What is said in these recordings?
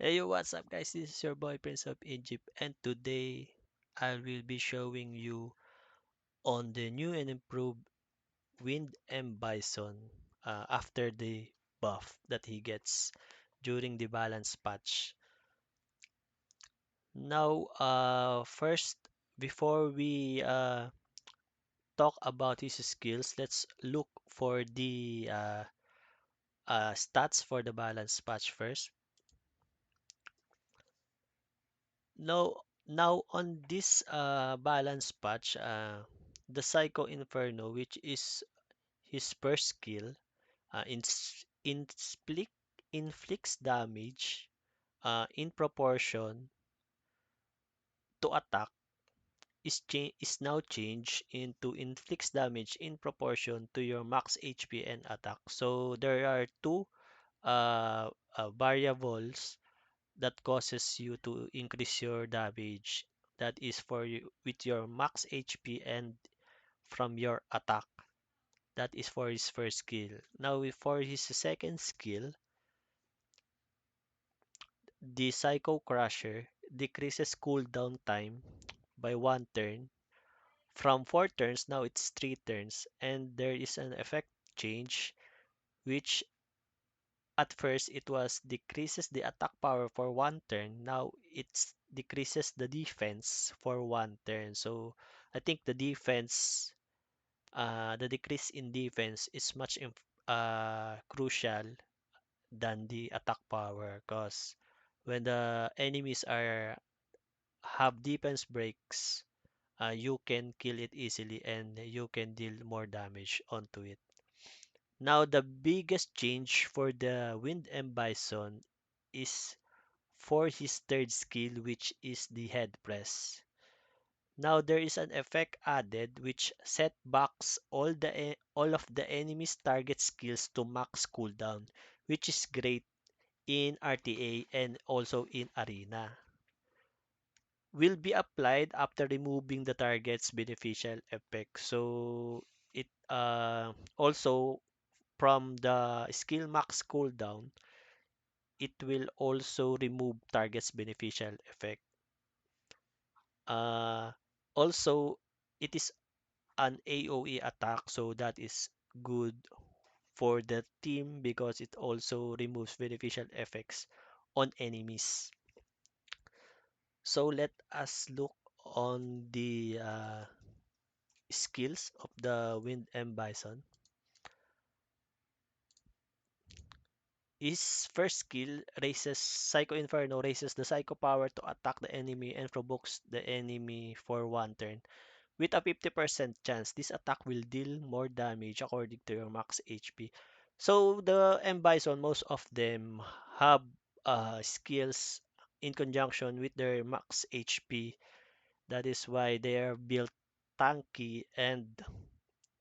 Hey, yo, what's up, guys? This is your boy Prince of Egypt, and today I will be showing you on the new and improved Wind and Bison after the buff that he gets during the balance patch. Now, first, before we talk about his skills, let's look for the stats for the balance patch first. Now on this balance patch, the Psycho Inferno, which is his first skill, inflicts damage in proportion to attack, is now changed into inflicts damage in proportion to your max HP and attack. So there are two variables that causes you to increase your damage. That is for you with your max HP and from your attack. That is for his first skill. Now for his second skill, the Psycho Crusher decreases cooldown time by 1 turn. From 4 turns, now it's 3 turns, and there is an effect change which at first it was decreases the attack power for 1 turn. Now it's decreases the defense for 1 turn. So I think the decrease in defense is much crucial than the attack power, because when the enemies are have defense breaks, you can kill it easily and you can deal more damage onto it. Now, the biggest change for the Wind and Bison is for his third skill, which is the head press. Now there is an effect added which setbacks all of the enemy's target skills to max cooldown, which is great in RTA and also in Arena. Will be applied after removing the target's beneficial effect. So it also from the skill max cooldown, it will also remove target's beneficial effect. Uh, Also, it is an AoE attack, so that is good for the team because it also removes beneficial effects on enemies. So let us look on the skills of the Wind and Bison. His first skill raises Psycho Inferno raises the Psycho power to attack the enemy and provokes the enemy for 1 turn. With a 50% chance, this attack will deal more damage according to your max HP. So the M Bison, most of them have skills in conjunction with their max HP. That is why they are built tanky and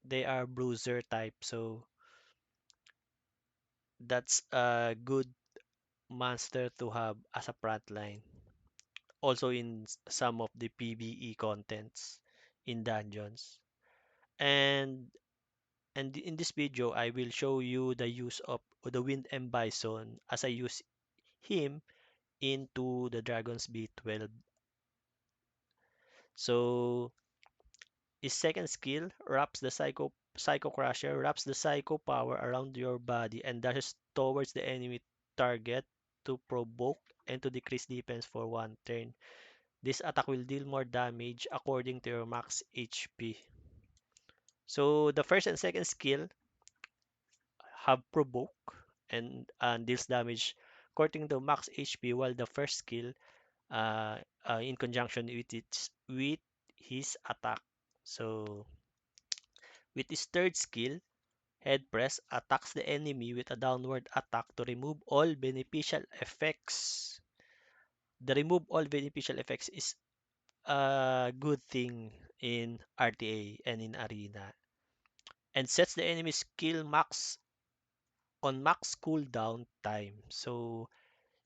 they are bruiser type. So that's a good monster to have as a front line. Also in some of the PvE contents in dungeons. And in this video, I will show you the use of the Wind and Bison as I use him into the Dragon's B12. So his second skill wraps the Psycho Crusher wraps the Psycho power around your body and dashes towards the enemy target to provoke and to decrease defense for 1 turn. This attack will deal more damage according to your max HP. So the first and second skill have provoke and deals damage according to max HP, while the first skill in conjunction with his attack. So with his third skill, head press attacks the enemy with a downward attack to remove all beneficial effects. The remove all beneficial effects is a good thing in RTA and in Arena, and sets the enemy skill max on max cooldown time. So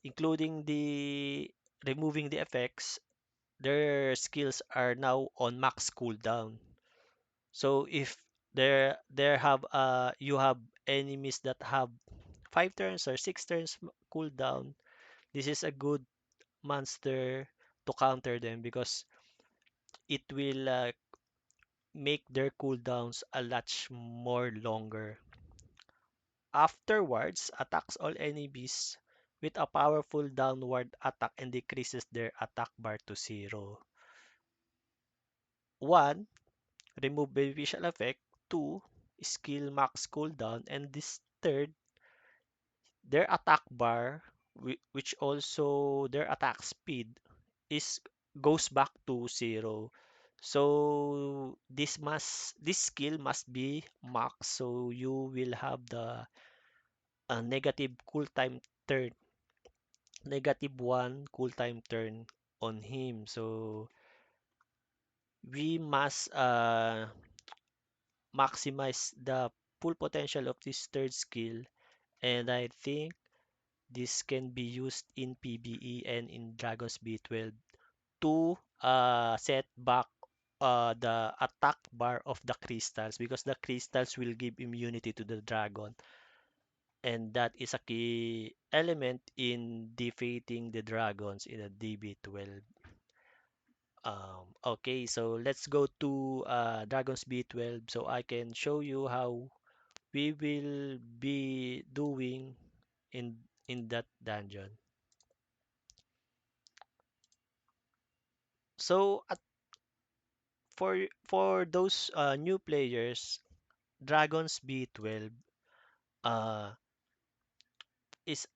including the removing the effects, their skills are now on max cooldown. So if there have you have enemies that have 5 turns or 6 turns cooldown, This is a good monster to counter them because it will make their cooldowns a lot more longer. Afterwards, attacks all enemies with a powerful downward attack and decreases their attack bar to 0. 1. Remove beneficial effect. 2. Skill max cooldown. And this third, their attack bar, which also their attack speed, is goes back to 0. So this skill must be max, so you will have the negative cooltime turn, -1 cooltime turn on him. So we must maximize the full potential of this third skill, and I think this can be used in PvE and in Dragon's B12 to set back the attack bar of the crystals, because the crystals will give immunity to the dragon, and that is a key element in defeating the dragons in a DB12. Okay, so let's go to Dragon's B12 so I can show you how we will be doing in that dungeon. So for those new players, Dragon's B12 uh, is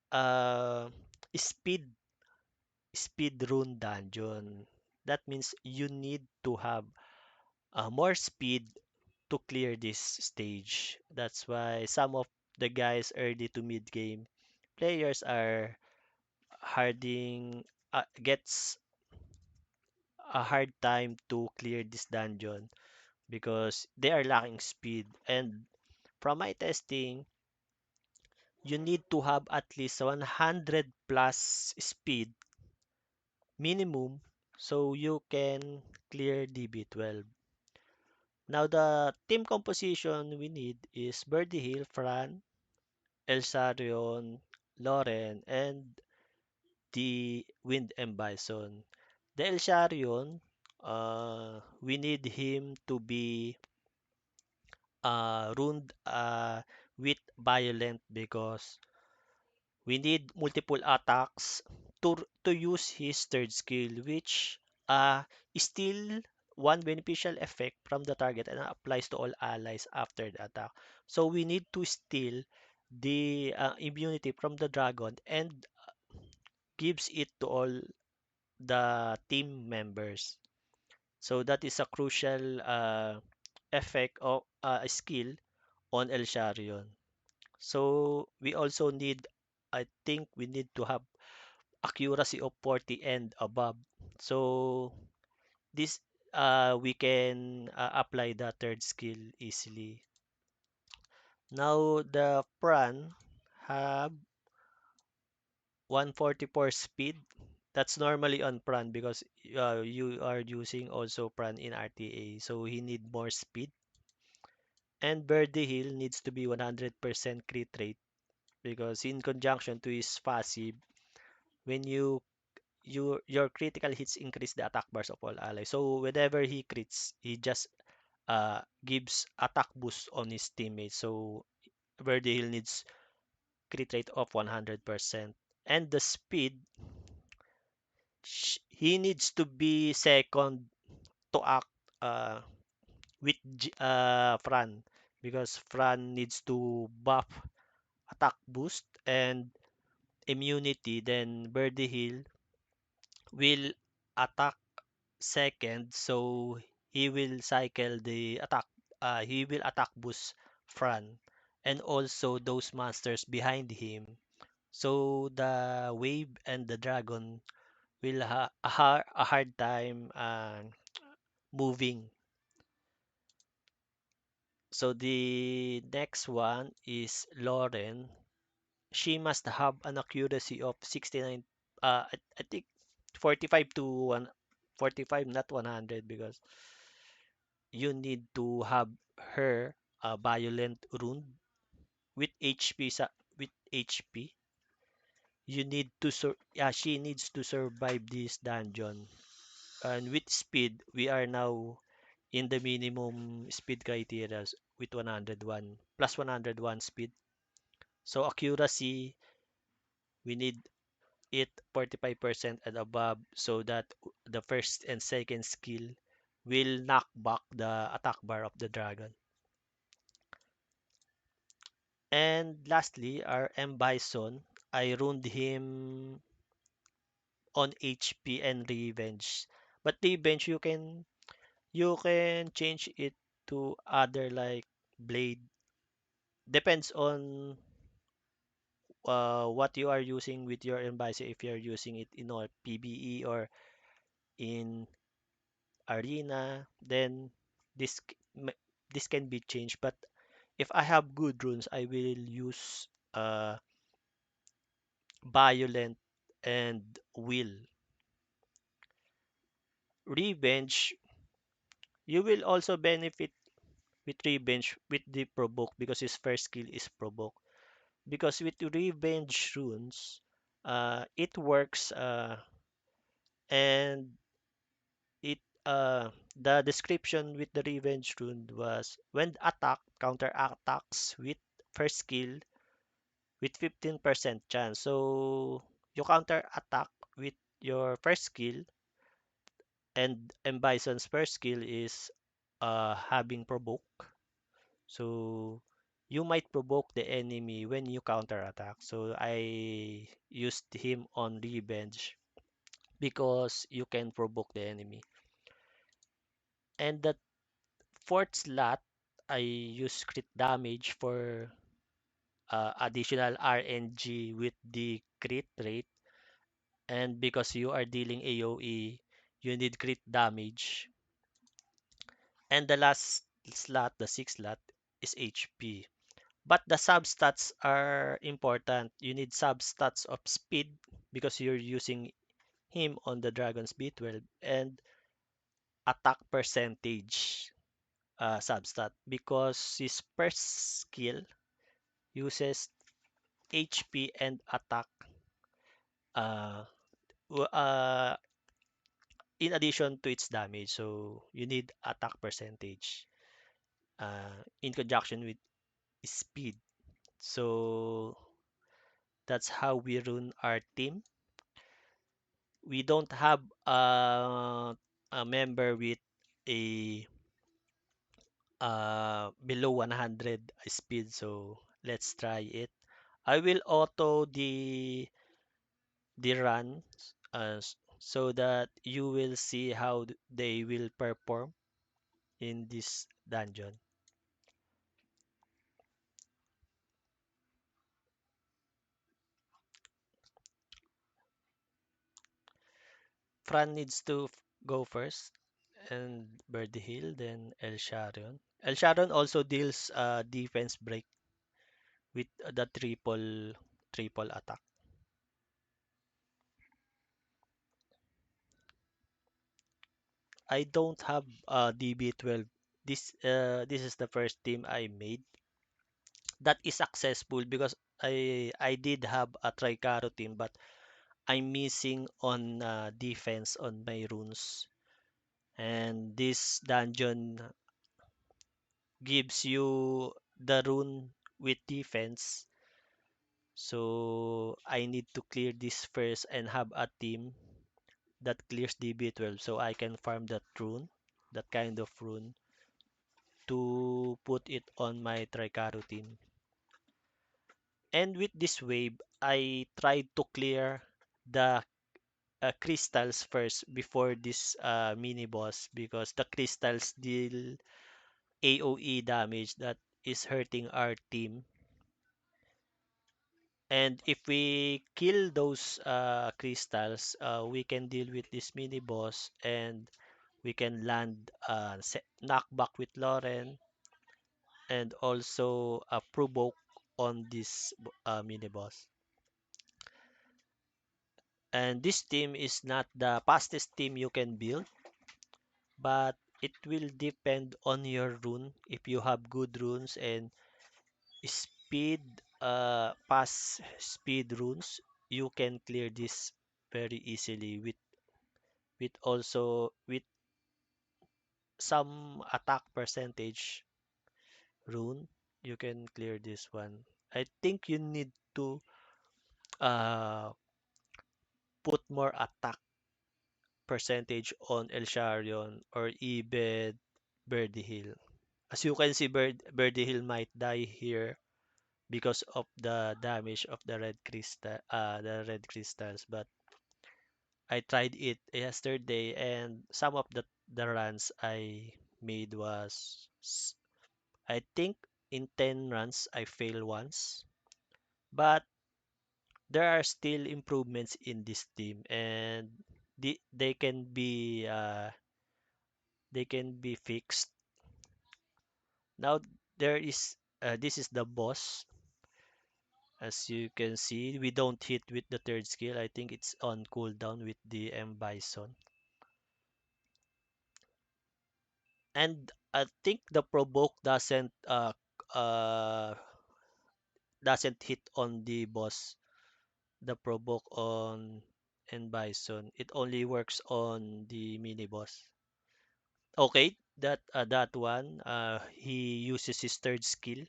speed speed rune dungeon. That means you need to have more speed to clear this stage. That's why some of the guys early to mid game players are harding gets a hard time to clear this dungeon because they are lacking speed. And from my testing, you need to have at least 100 plus speed minimum so you can clear DB12. Now the team composition we need is Birdie Hill, Fran, Elsarion, Loren, and the Wind and Bison. The Elsarion, we need him to be ruined with violent because we need multiple attacks to use his third skill, which is still one beneficial effect from the target and applies to all allies after the attack. So we need to steal the immunity from the dragon and gives it to all the team members. So that is a crucial effect of a skill on El Sharion. So we also need, I think we need to have accuracy of 40 and above. So this we can apply the third skill easily. Now the Pran have 144 speed. That's normally on Pran because you are using also Pran in RTA. So he need more speed. And Birdie Hill needs to be 100% crit rate because in conjunction to his passive, when your critical hits increase the attack bars of all allies. So whenever he crits, he just gives attack boost on his teammates. So Verde Hill needs crit rate of 100%. And the speed, he needs to be second to act uh, with Fran because Fran needs to buff attack boost and immunity. Then Verde Hill will attack second, so he will cycle the attack. He will attack boost Fran and also those monsters behind him. So the wave and the dragon will have a hard time moving. So the next one is Lauren. She must have an accuracy of 69. I think 45 to 1, 45, not 100, because you need to have her violent rune with HP with HP. she needs to survive this dungeon. And with speed, we are now in the minimum speed criteria with 101 plus 101 speed. So accuracy, we need it 45% and above so that the first and second skill will knock back the attack bar of the dragon. And lastly, our M Bison, I ruined him on HP and revenge. But revenge you can change it to other like blade. Depends on what you are using with your M Bison. If you're using it in all PBE or in arena, then this c- m- this can be changed. But if I have good runes, I will use uh violent and will. Revenge, you will also benefit with revenge with the provoke because his first skill is provoke. Because with revenge runes, it works and it the description with the revenge rune was when attack counter attacks with first skill with 15% chance. So you counter attack with your first skill, and Bison's first skill is having provoke. So you might provoke the enemy when you counter attack. So I used him on revenge because you can provoke the enemy. And the fourth slot, I use crit damage for additional RNG with the crit rate. And because you are dealing AoE, you need crit damage. And the last slot, the sixth slot, is HP. But the substats are important. You need substats of speed because you're using him on the Dragon's B12 and attack percentage substat because his first skill uses HP and attack uh, in addition to its damage. So you need attack percentage in conjunction with speed. So that's how we run our team. We don't have a member with a below 100 speed, so let's try it. I will auto the run so that you will see how they will perform in this dungeon. Fran needs to go first, and Birdie Hill, then El Sharon. El Sharon also deals defense break with the triple attack. I don't have DB12. This is the first team I made that is successful because I did have a Tricaro team, but I'm missing on defense on my runes. And this dungeon gives you the rune with defense. So I need to clear this first and have a team that clears DB12 so I can farm that rune, that kind of rune, to put it on my Tricaro team. And with this wave, I tried to clear the crystals first before this mini boss because the crystals deal AoE damage that is hurting our team. And if we kill those crystals, we can deal with this mini boss and we can land knockback with Lauren and also provoke on this mini boss. And this team is not the fastest team you can build, but it will depend on your rune. If you have good runes and speed, pass speed runes, you can clear this very easily with some attack percentage rune. You can clear this one. I think you need to uh put more attack percentage on El Sharion or even Birdie Hill. As you can see, Birdie Hill might die here because of the damage of the red crystals. But I tried it yesterday, and some of the runs I made I think in 10 runs I failed once. But there are still improvements in this team, and they can be fixed. Now there is this is the boss. As you can see, we don't hit with the third skill. I think it's on cooldown with the Bison. And I think the provoke uh doesn't hit on the boss. The provoke on and Bison. It only works on the mini boss. Okay, that one. He uses his third skill,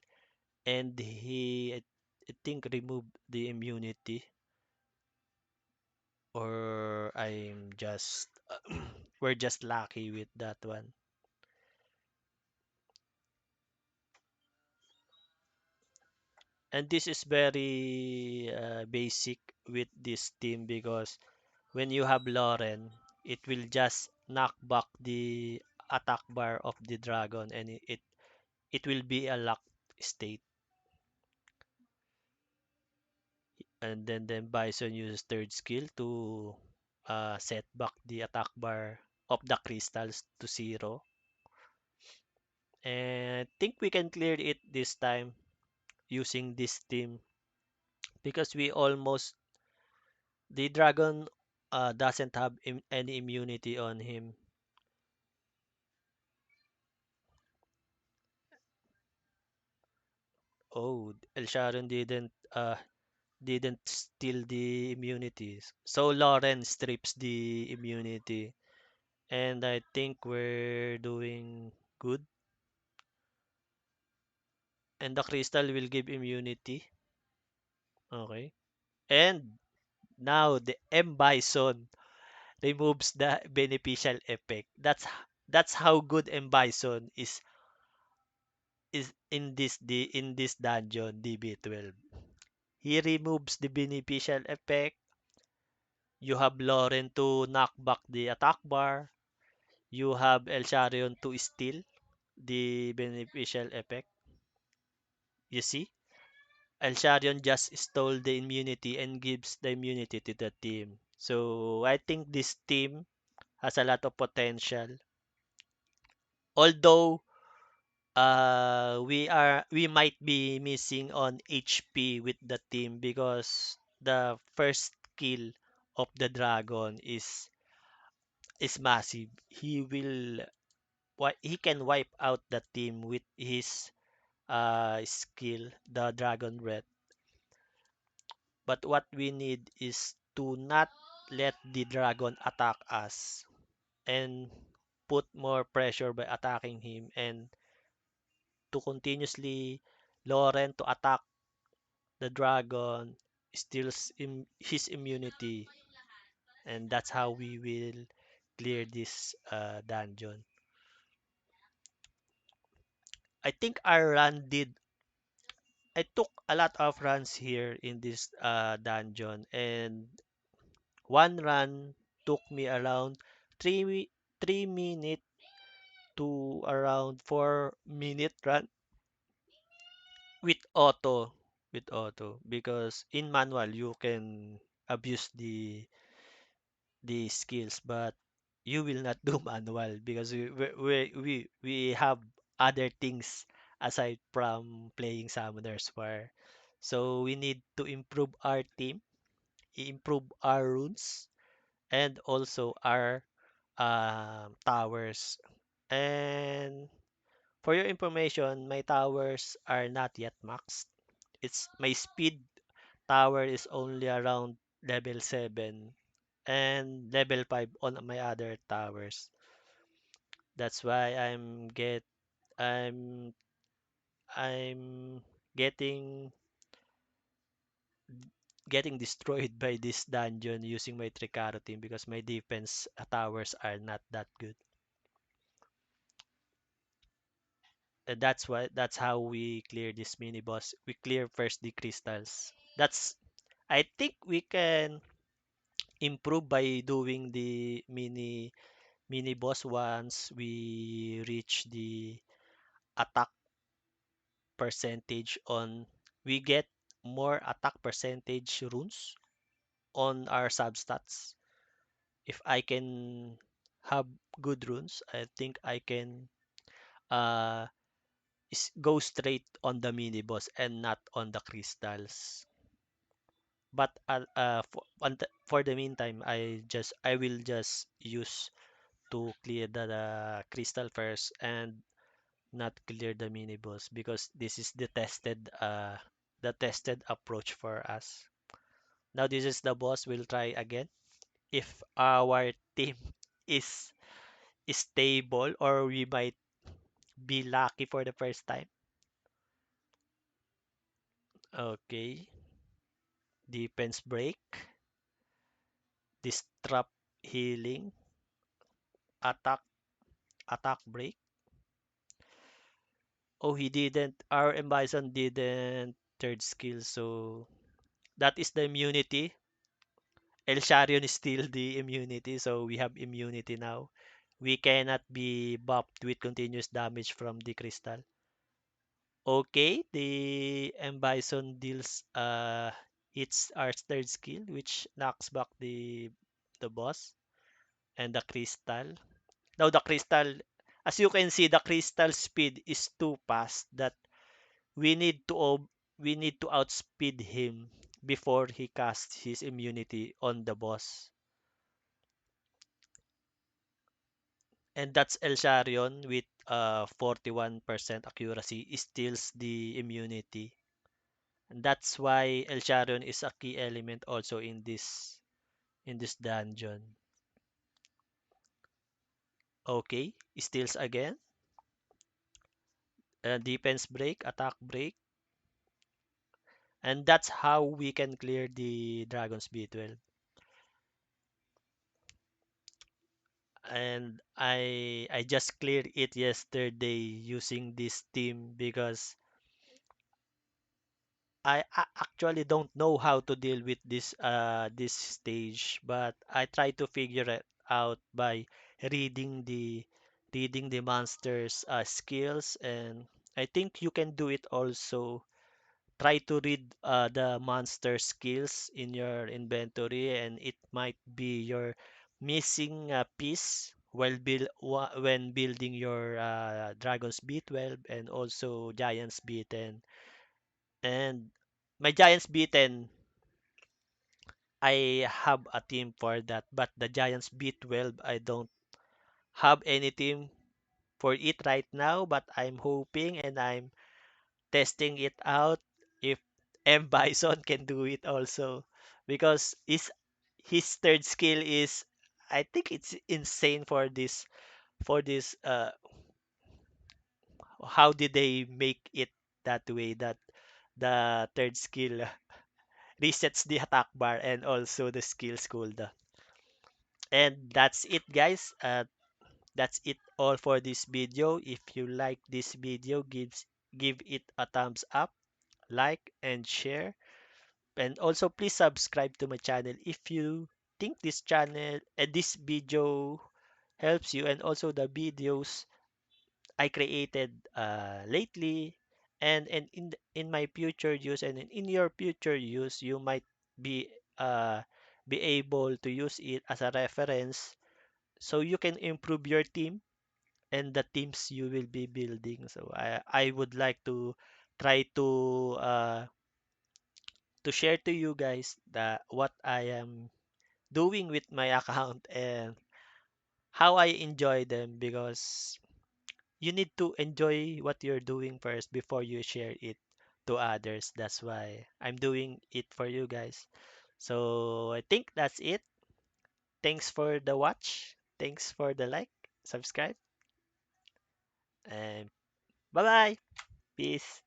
and I think remove the immunity, or I'm just we're just lucky with that one. And this is very basic with this team because when you have Lauren, it will just knock back the attack bar of the dragon, and it will be a locked state. And then Bison uses third skill to set back the attack bar of the crystals to zero. And I think we can clear it this time using this team because we almost the dragon doesn't have any immunity on him. Oh, El Sharon didn't steal the immunities. So Lauren strips the immunity. And I think we're doing good. And the crystal will give immunity. Okay. And now the M Bison removes the beneficial effect. That's how good M Bison is in this dungeon DB12. He removes the beneficial effect. You have Lauren to knock back the attack bar. You have El Sharion to steal the beneficial effect. You see? El Sharion just stole the immunity and gives the immunity to the team. So I think this team has a lot of potential. Although we might be missing on HP with the team because the first kill of the dragon is massive. He can wipe out the team with his skill, the dragon breath. But what we need is to not let the dragon attack us and put more pressure by attacking him and to continuously Lauren to attack the dragon steals his immunity, and that's how we will clear this dungeon. I think our run did I took a lot of runs here in this dungeon, and one run took me around 3 minutes to around 4 minute run with auto because in manual you can abuse the skills, but you will not do manual because we have other things aside from playing Summoner's War. So we need to improve our team, improve our runes, and also our towers. And for your information, my towers are not yet maxed. It's my speed tower is only around level 7, and level 5 on my other towers. That's why I'm I'm getting getting destroyed by this dungeon using my Tricaro team because my defense towers are not that good. And that's how we clear this mini boss. We clear first the crystals. That's I think we can improve by doing the mini boss once we reach the attack percentage on we get more attack percentage runes on our substats. If I can have good runes, I think I can uh go straight on the mini boss and not on the crystals. But for the meantime, I will just use to clear the crystal first and not clear the mini boss because this is the tested approach for us. Now this is the boss. We'll try again. If our team is stable or we might be lucky for the first time. Okay. Defense break. Disrupt healing. Attack attack break. Oh, he didn't. Our Bison didn't third skill, so that is the immunity. El Sharion is still the immunity, so we have immunity now. We cannot be buffed with continuous damage from the crystal. Okay, the M Bison deals hits our third skill, which knocks back the boss and the crystal. Now the crystal, as you can see, the crystal speed is too fast that we need to we need to outspeed him before he casts his immunity on the boss. And that's El Sharion with 41% accuracy steals the immunity. And that's why El Sharion is a key element also in this dungeon. Okay, steals again. Defense break, attack break. And that's how we can clear the Dragon's B12. And I just cleared it yesterday using this team because actually don't know how to deal with this stage, but I try to figure it out by reading the reading the monster's skills, and I think you can do it also. Try to read the monster skills in your inventory, and it might be your missing piece when building your Dragon's B12 and also Giant's B10. And my Giants beaten, I have a team for that, but the Giants B12, I don't have any team for it right now, but I'm hoping and I'm testing it out if M Bison can do it also because his third skill is I think it's insane for this how did they make it that way that the third skill resets the attack bar and also the skills cooldown. And that's it, guys. That's it all for this video. If you like this video, give it a thumbs up, like, and share. And also, please subscribe to my channel if you think this channel and this video helps you, and also the videos I created lately, and in my future use and in your future use, you might be uh, be able to use it as a reference so you can improve your team and the teams you will be building. So I would like try to share to you guys the what I am doing with my account and how I enjoy them because you need to enjoy what you're doing first before you share it to others. That's why I'm doing it for you guys. So I think that's it. Thanks for the watch. Thanks for the like, subscribe, and bye bye. Peace.